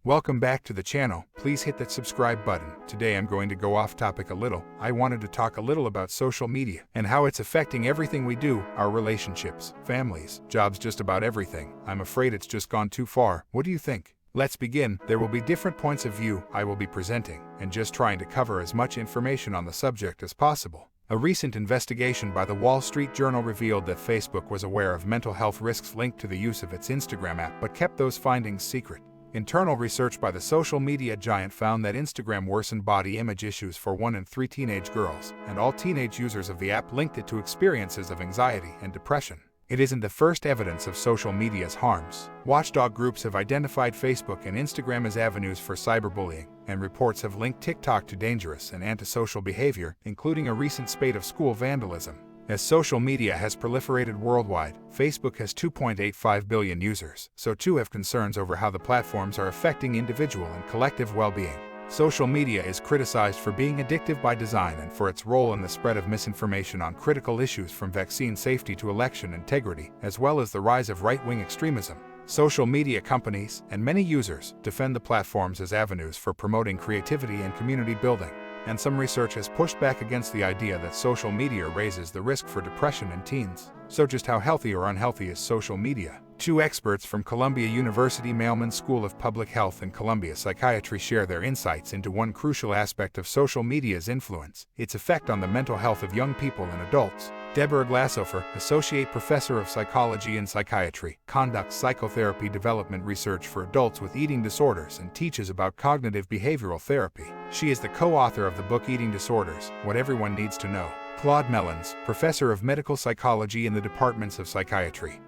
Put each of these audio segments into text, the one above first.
Welcome back to the channel. Please hit that subscribe button. Today I'm going to go off topic a little. I wanted to talk a little about social media and how it's affecting everything we do, our relationships, families, jobs, just about everything. I'm afraid it's just gone too far. What do you think? Let's begin. There will be different points of view I will be presenting, and just trying to cover as much information on the subject as possible. A recent investigation by the Wall Street Journal revealed that Facebook was aware of mental health risks linked to the use of its Instagram app, but kept those findings secret. Internal research by the social media giant found that Instagram worsened body image issues for 1 in 3 teenage girls, and all teenage users of the app linked it to experiences of anxiety and depression. It isn't the first evidence of social media's harms. Watchdog groups have identified Facebook and Instagram as avenues for cyberbullying, and reports have linked TikTok to dangerous and antisocial behavior, including a recent spate of school vandalism. As social media has proliferated worldwide, Facebook has 2.85 billion users, so too have concerns over how the platforms are affecting individual and collective well-being. Social media is criticized for being addictive by design and for its role in the spread of misinformation on critical issues from vaccine safety to election integrity, as well as the rise of right-wing extremism. Social media companies and many users defend the platforms as avenues for promoting creativity and community building. And some research has pushed back against the idea that social media raises the risk for depression in teens. So just how healthy or unhealthy is social media? Two experts from Columbia University Mailman School of Public Health and Columbia Psychiatry share their insights into one crucial aspect of social media's influence: its effect on the mental health of young people and adults. Deborah Glashofer, Associate Professor of Psychology and Psychiatry, conducts psychotherapy development research for adults with eating disorders and teaches about cognitive behavioral therapy. She is the co-author of the book Eating Disorders: What Everyone Needs to Know. Claude Mellons, Professor of Medical Psychology in the Departments of Psychiatry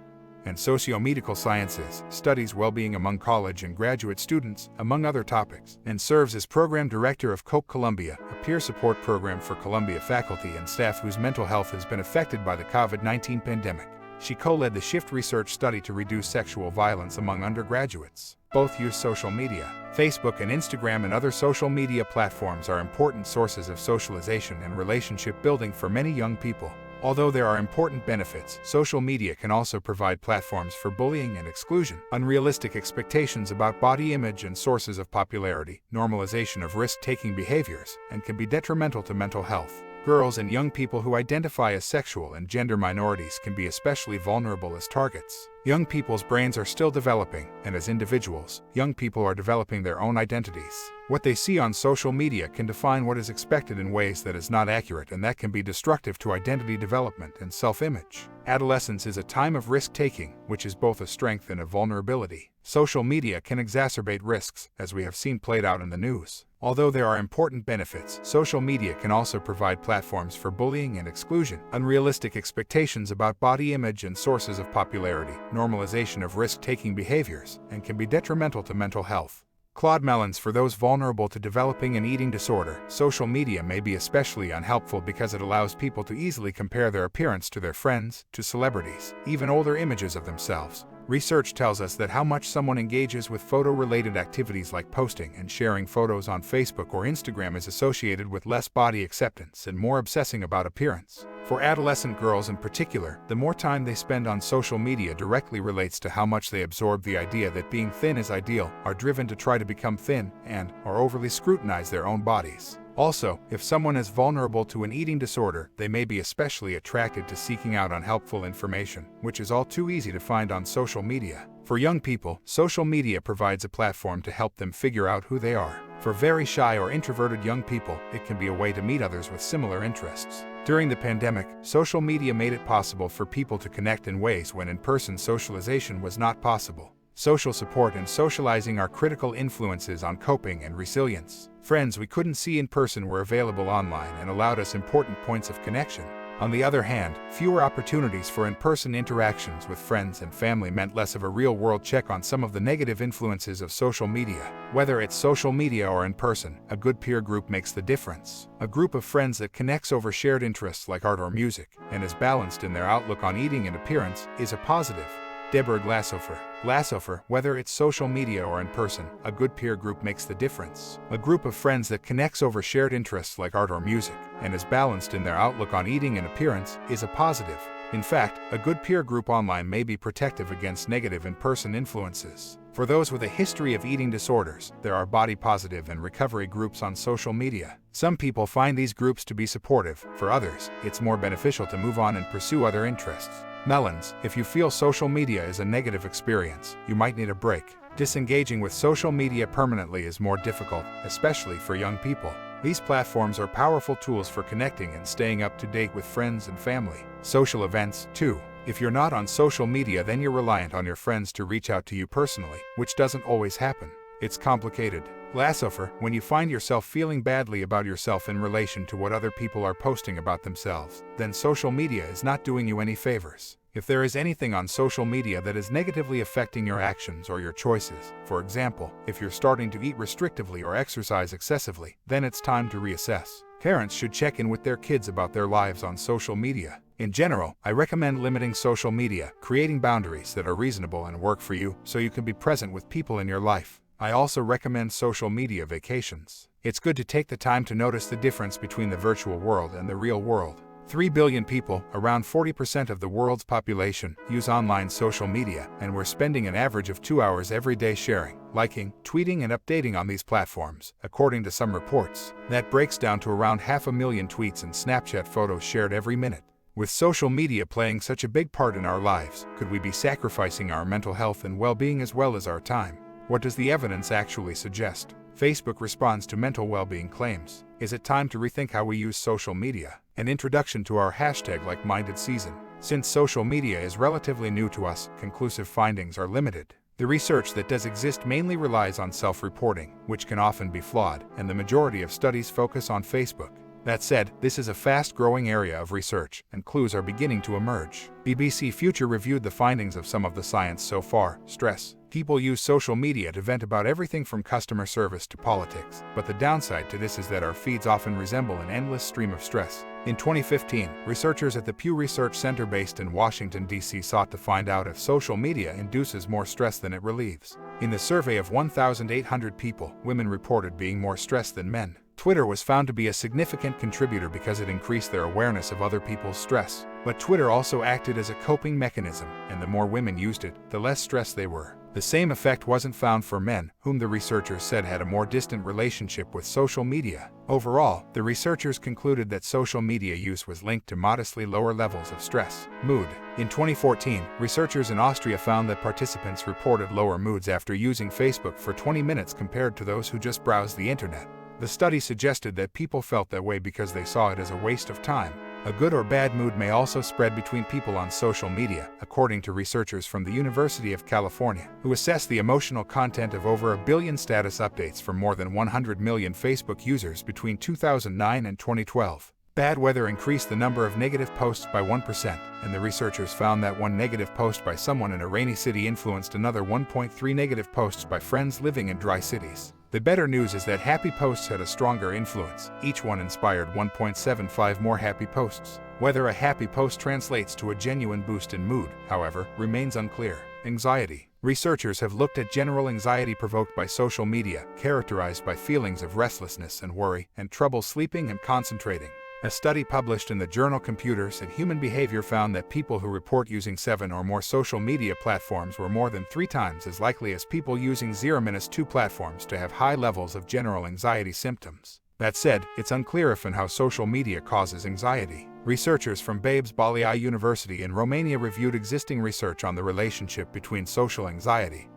and Socio-Medical Sciences, studies well-being among college and graduate students, among other topics, and serves as Program Director of COPE Columbia, a peer support program for Columbia faculty and staff whose mental health has been affected by the COVID-19 pandemic. She co-led the SHIFT research study to reduce sexual violence among undergraduates. Both use social media. Facebook and Instagram and other social media platforms are important sources of socialization and relationship building for many young people. Although there are important benefits, social media can also provide platforms for bullying and exclusion, unrealistic expectations about body image and sources of popularity, normalization of risk-taking behaviors, and can be detrimental to mental health. Girls and young people who identify as sexual and gender minorities can be especially vulnerable as targets. Young people's brains are still developing, and as individuals, young people are developing their own identities. What they see on social media can define what is expected in ways that is not accurate, and that can be destructive to identity development and self-image. Adolescence is a time of risk-taking, which is both a strength and a vulnerability. Social media can exacerbate risks, as we have seen played out in the news. Although there are important benefits, social media can also provide platforms for bullying and exclusion, unrealistic expectations about body image and sources of popularity, normalization of risk-taking behaviors, and can be detrimental to mental health. Claude Mellons, for those vulnerable to developing an eating disorder, social media may be especially unhelpful because it allows people to easily compare their appearance to their friends, to celebrities, even older images of themselves. Research tells us that how much someone engages with photo-related activities like posting and sharing photos on Facebook or Instagram is associated with less body acceptance and more obsessing about appearance. For adolescent girls in particular, the more time they spend on social media directly relates to how much they absorb the idea that being thin is ideal, are driven to try to become thin, and or overly scrutinize their own bodies. Also, if someone is vulnerable to an eating disorder, they may be especially attracted to seeking out unhelpful information, which is all too easy to find on social media. For young people, social media provides a platform to help them figure out who they are. For very shy or introverted young people, it can be a way to meet others with similar interests. During the pandemic, social media made it possible for people to connect in ways when in-person socialization was not possible. Social support and socializing are critical influences on coping and resilience. Friends we couldn't see in person were available online and allowed us important points of connection. On the other hand, fewer opportunities for in-person interactions with friends and family meant less of a real-world check on some of the negative influences of social media. Whether it's social media or in person, a good peer group makes the difference. A group of friends that connects over shared interests like art or music, and is balanced in their outlook on eating and appearance, is a positive. Deborah Glashofer, whether it's social media or in person, a good peer group makes the difference. A group of friends that connects over shared interests like art or music, and is balanced in their outlook on eating and appearance, is a positive. In fact, a good peer group online may be protective against negative in-person influences. For those with a history of eating disorders, there are body positive and recovery groups on social media. Some people find these groups to be supportive. For others, it's more beneficial to move on and pursue other interests. Melons, if you feel social media is a negative experience, you might need a break. Disengaging with social media permanently is more difficult, especially for young people. These platforms are powerful tools for connecting and staying up to date with friends and family. Social events, too. If you're not on social media, then you're reliant on your friends to reach out to you personally, which doesn't always happen. It's complicated. Lastly, when you find yourself feeling badly about yourself in relation to what other people are posting about themselves, then social media is not doing you any favors. If there is anything on social media that is negatively affecting your actions or your choices, for example, if you're starting to eat restrictively or exercise excessively, then it's time to reassess. Parents should check in with their kids about their lives on social media. In general, I recommend limiting social media, creating boundaries that are reasonable and work for you so you can be present with people in your life. I also recommend social media vacations. It's good to take the time to notice the difference between the virtual world and the real world. 3 billion people, around 40% of the world's population, use online social media, and we're spending an average of 2 hours every day sharing, liking, tweeting, and updating on these platforms, according to some reports. That breaks down to around 500,000 tweets and Snapchat photos shared every minute. With social media playing such a big part in our lives, could we be sacrificing our mental health and well-being as well as our time? What does the evidence actually suggest? Facebook responds to mental well-being claims. Is it time to rethink how we use social media? An introduction to our hashtag like-minded season. Since social media is relatively new to us, conclusive findings are limited. The research that does exist mainly relies on self-reporting, which can often be flawed, and the majority of studies focus on Facebook. That said, this is a fast-growing area of research, and clues are beginning to emerge. BBC Future reviewed the findings of some of the science so far. Stress. People use social media to vent about everything from customer service to politics, but the downside to this is that our feeds often resemble an endless stream of stress. In 2015, researchers at the Pew Research Center based in Washington, D.C. sought to find out if social media induces more stress than it relieves. In the survey of 1,800 people, women reported being more stressed than men. Twitter was found to be a significant contributor because it increased their awareness of other people's stress. But Twitter also acted as a coping mechanism, and the more women used it, the less stressed they were. The same effect wasn't found for men, whom the researchers said had a more distant relationship with social media. Overall, the researchers concluded that social media use was linked to modestly lower levels of stress. Mood. In 2014, researchers in Austria found that participants reported lower moods after using Facebook for 20 minutes compared to those who just browsed the internet. The study suggested that people felt that way because they saw it as a waste of time. A good or bad mood may also spread between people on social media, according to researchers from the University of California, who assessed the emotional content of over 1 billion status updates from more than 100 million Facebook users between 2009 and 2012. Bad weather increased the number of negative posts by 1%, and the researchers found that one negative post by someone in a rainy city influenced another 1.3 negative posts by friends living in dry cities. The better news is that happy posts had a stronger influence. Each one inspired 1.75 more happy posts. Whether a happy post translates to a genuine boost in mood, however, remains unclear. Anxiety. Researchers have looked at general anxiety provoked by social media, characterized by feelings of restlessness and worry, and trouble sleeping and concentrating. A study published in the journal Computers and Human Behavior found that people who report using 7 or more social media platforms were more than 3 times as likely as people using 0-2 platforms to have high levels of general anxiety symptoms. That said, it's unclear if and how social media causes anxiety. Researchers from Babes Balii University in Romania reviewed existing research on the relationship between social anxiety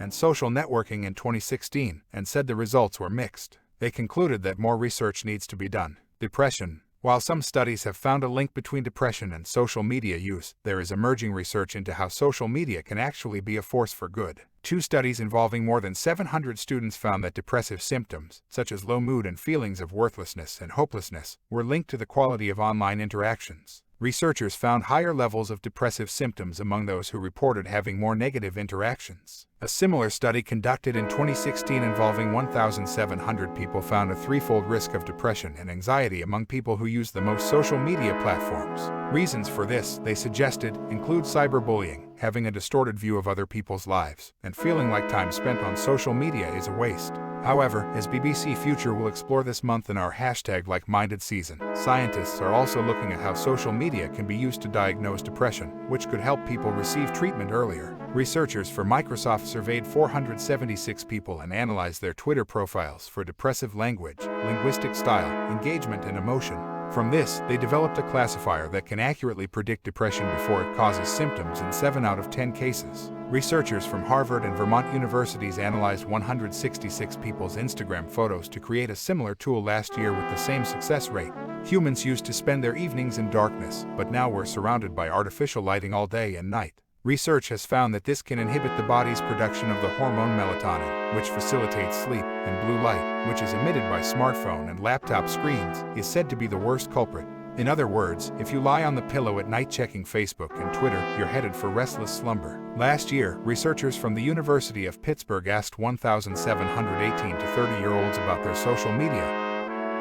and social networking in 2016 and said the results were mixed. They concluded that more research needs to be done. Depression. While some studies have found a link between depression and social media use, there is emerging research into how social media can actually be a force for good. 2 studies involving more than 700 students found that depressive symptoms, such as low mood and feelings of worthlessness and hopelessness, were linked to the quality of online interactions. Researchers found higher levels of depressive symptoms among those who reported having more negative interactions. A similar study conducted in 2016 involving 1,700 people found a 3-fold risk of depression and anxiety among people who use the most social media platforms. Reasons for this, they suggested, include cyberbullying, having a distorted view of other people's lives, and feeling like time spent on social media is a waste. However, as BBC Future will explore this month in our #LikeMinded season, scientists are also looking at how social media can be used to diagnose depression, which could help people receive treatment earlier. Researchers for Microsoft surveyed 476 people and analyzed their Twitter profiles for depressive language, linguistic style, engagement, and emotion. From this, they developed a classifier that can accurately predict depression before it causes symptoms in 7 out of 10 cases. Researchers from Harvard and Vermont universities analyzed 166 people's Instagram photos to create a similar tool last year with the same success rate. Humans used to spend their evenings in darkness, but now we're surrounded by artificial lighting all day and night. Research has found that this can inhibit the body's production of the hormone melatonin, which facilitates sleep, and blue light, which is emitted by smartphone and laptop screens, is said to be the worst culprit. In other words, if you lie on the pillow at night checking Facebook and Twitter, you're headed for restless slumber. Last year, researchers from the University of Pittsburgh asked 1,718 to 30-year-olds about their social media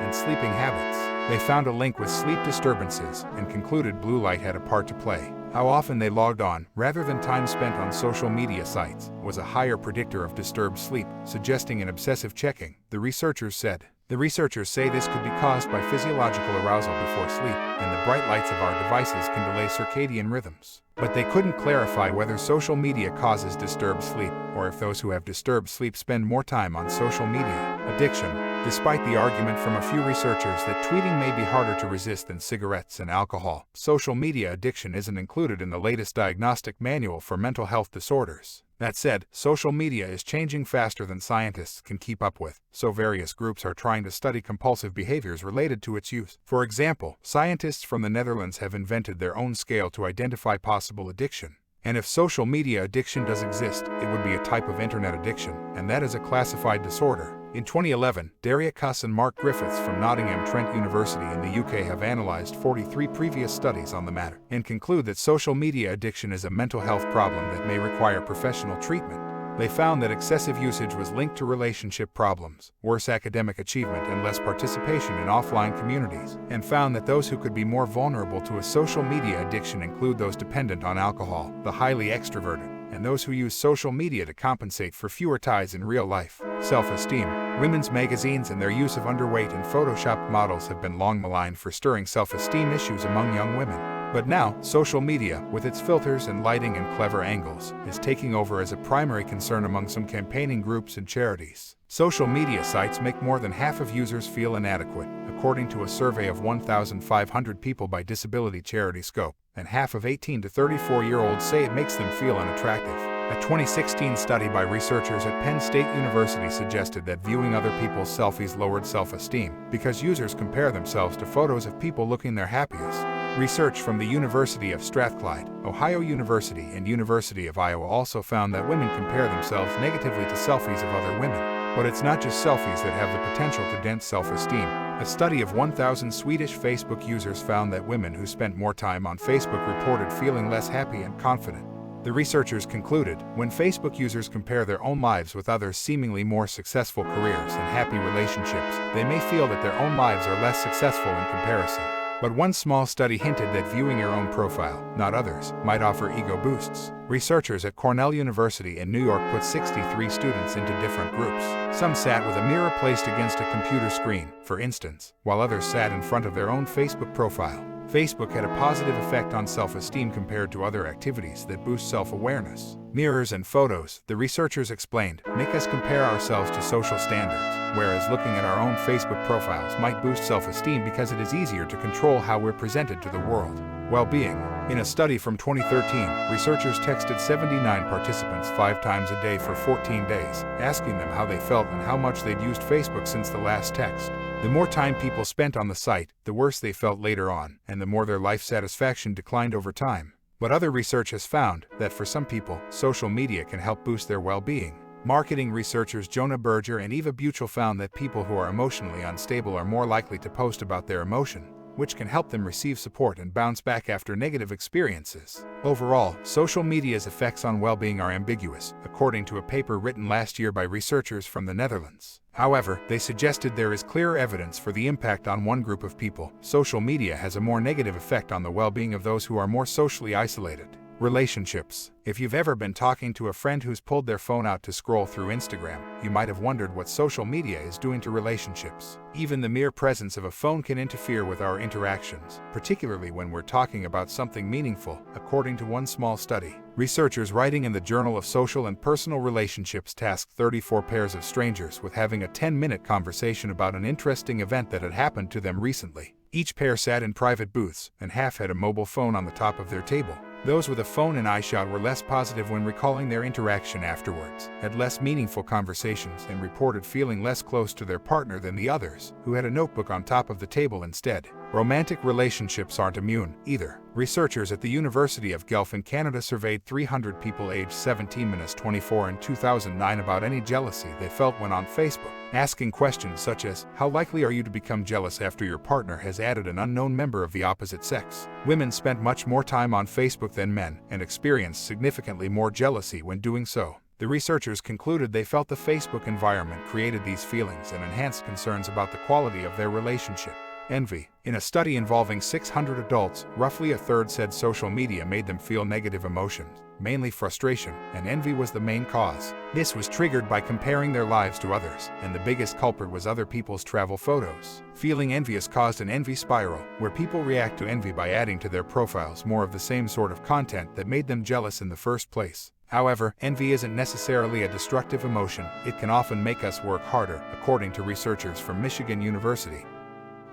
and sleeping habits. They found a link with sleep disturbances and concluded blue light had a part to play. How often they logged on, rather than time spent on social media sites, was a higher predictor of disturbed sleep, suggesting an obsessive checking, the researchers said. The researchers say this could be caused by physiological arousal before sleep, and the bright lights of our devices can delay circadian rhythms. But they couldn't clarify whether social media causes disturbed sleep, or if those who have disturbed sleep spend more time on social media. Addiction. Despite the argument from a few researchers that tweeting may be harder to resist than cigarettes and alcohol, social media addiction isn't included in the latest diagnostic manual for mental health disorders. That said, social media is changing faster than scientists can keep up with, so various groups are trying to study compulsive behaviors related to its use. For example, scientists from the Netherlands have invented their own scale to identify possible addiction. And if social media addiction does exist, it would be a type of internet addiction, and that is a classified disorder. In 2011, Daria Kuss and Mark Griffiths from Nottingham Trent University in the UK have analyzed 43 previous studies on the matter and conclude that social media addiction is a mental health problem that may require professional treatment. They found that excessive usage was linked to relationship problems, worse academic achievement, and less participation in offline communities, and found that those who could be more vulnerable to a social media addiction include those dependent on alcohol, the highly extroverted, and those who use social media to compensate for fewer ties in real life. Self-esteem. Women's magazines and their use of underweight and photoshopped models have been long maligned for stirring self-esteem issues among young women. But now, social media, with its filters and lighting and clever angles, is taking over as a primary concern among some campaigning groups and charities. Social media sites make more than half of users feel inadequate, according to a survey of 1,500 people by disability charity Scope, and half of 18 to 34-year-olds say it makes them feel unattractive. A 2016 study by researchers at Penn State University suggested that viewing other people's selfies lowered self-esteem because users compare themselves to photos of people looking their happiest. Research from the University of Strathclyde, Ohio University, and University of Iowa also found that women compare themselves negatively to selfies of other women. But it's not just selfies that have the potential to dent self-esteem. A study of 1,000 Swedish Facebook users found that women who spent more time on Facebook reported feeling less happy and confident. The researchers concluded, when Facebook users compare their own lives with others' seemingly more successful careers and happy relationships, they may feel that their own lives are less successful in comparison. But one small study hinted that viewing your own profile, not others, might offer ego boosts. Researchers at Cornell University in New York put 63 students into different groups. Some sat with a mirror placed against a computer screen, for instance, while others sat in front of their own Facebook profile. Facebook had a positive effect on self-esteem compared to other activities that boost self-awareness. Mirrors and photos, the researchers explained, make us compare ourselves to social standards, whereas looking at our own Facebook profiles might boost self-esteem because it is easier to control how we're presented to the world. Well-being. In a study from 2013, researchers texted 79 participants 5 times a day for 14 days, asking them how they felt and how much they'd used Facebook since the last text. The more time people spent on the site, the worse they felt later on, and the more their life satisfaction declined over time. But other research has found that for some people, social media can help boost their well-being. Marketing researchers Jonah Berger and Eva Buchel found that people who are emotionally unstable are more likely to post about their emotion, which can help them receive support and bounce back after negative experiences. Overall, social media's effects on well-being are ambiguous, according to a paper written last year by researchers from the Netherlands. However, they suggested there is clear evidence for the impact on one group of people. Social media has a more negative effect on the well-being of those who are more socially isolated. Relationships. If you've ever been talking to a friend who's pulled their phone out to scroll through Instagram, you might have wondered what social media is doing to relationships. Even the mere presence of a phone can interfere with our interactions, particularly when we're talking about something meaningful, according to one small study. Researchers writing in the Journal of Social and Personal Relationships tasked 34 pairs of strangers with having a 10-minute conversation about an interesting event that had happened to them recently. Each pair sat in private booths, and half had a mobile phone on the top of their table. Those with a phone in eyeshot were less positive when recalling their interaction afterwards, had less meaningful conversations, and reported feeling less close to their partner than the others, who had a notebook on top of the table instead. Romantic relationships aren't immune, either. Researchers at the University of Guelph in Canada surveyed 300 people aged 17-24 in 2009 about any jealousy they felt when on Facebook, asking questions such as, how likely are you to become jealous after your partner has added an unknown member of the opposite sex? Women spent much more time on Facebook than men and experienced significantly more jealousy when doing so. The researchers concluded they felt the Facebook environment created these feelings and enhanced concerns about the quality of their relationship. Envy. In a study involving 600 adults, roughly a third said social media made them feel negative emotions, mainly frustration, and envy was the main cause. This was triggered by comparing their lives to others, and the biggest culprit was other people's travel photos. Feeling envious caused an envy spiral, where people react to envy by adding to their profiles more of the same sort of content that made them jealous in the first place. However, envy isn't necessarily a destructive emotion. It can often make us work harder, according to researchers from Michigan University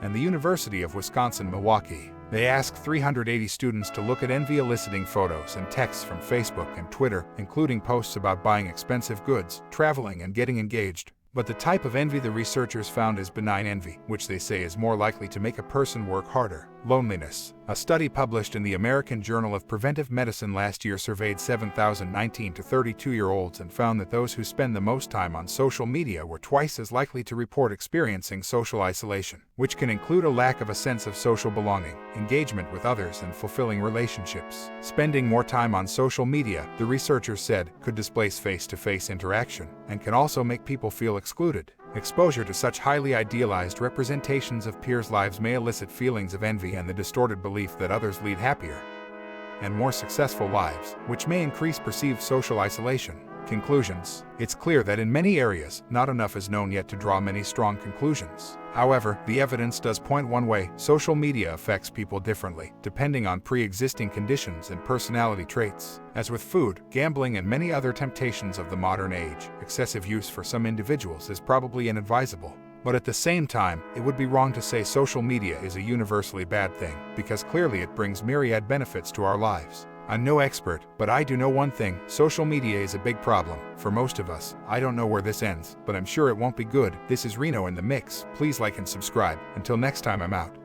and the University of Wisconsin-Milwaukee. They asked 380 students to look at envy-eliciting photos and texts from Facebook and Twitter, including posts about buying expensive goods, traveling, and getting engaged. But the type of envy the researchers found is benign envy, which they say is more likely to make a person work harder. Loneliness. A study published in the American Journal of Preventive Medicine last year surveyed 7,019 to 32-year-olds and found that those who spend the most time on social media were twice as likely to report experiencing social isolation, which can include a lack of a sense of social belonging, engagement with others, and fulfilling relationships. Spending more time on social media, the researchers said, could displace face-to-face interaction and can also make people feel excluded. Exposure to such highly idealized representations of peers' lives may elicit feelings of envy and the distorted belief that others lead happier and more successful lives, which may increase perceived social isolation. Conclusions. It's clear that in many areas, not enough is known yet to draw many strong conclusions. However, the evidence does point one way: social media affects people differently, depending on pre-existing conditions and personality traits. As with food, gambling, and many other temptations of the modern age, excessive use for some individuals is probably inadvisable. But at the same time, it would be wrong to say social media is a universally bad thing, because clearly it brings myriad benefits to our lives. I'm no expert, but I do know one thing: social media is a big problem for most of us. I don't know where this ends, but I'm sure it won't be good. This is Reno in the Mix. Please like and subscribe. Until next time, I'm out.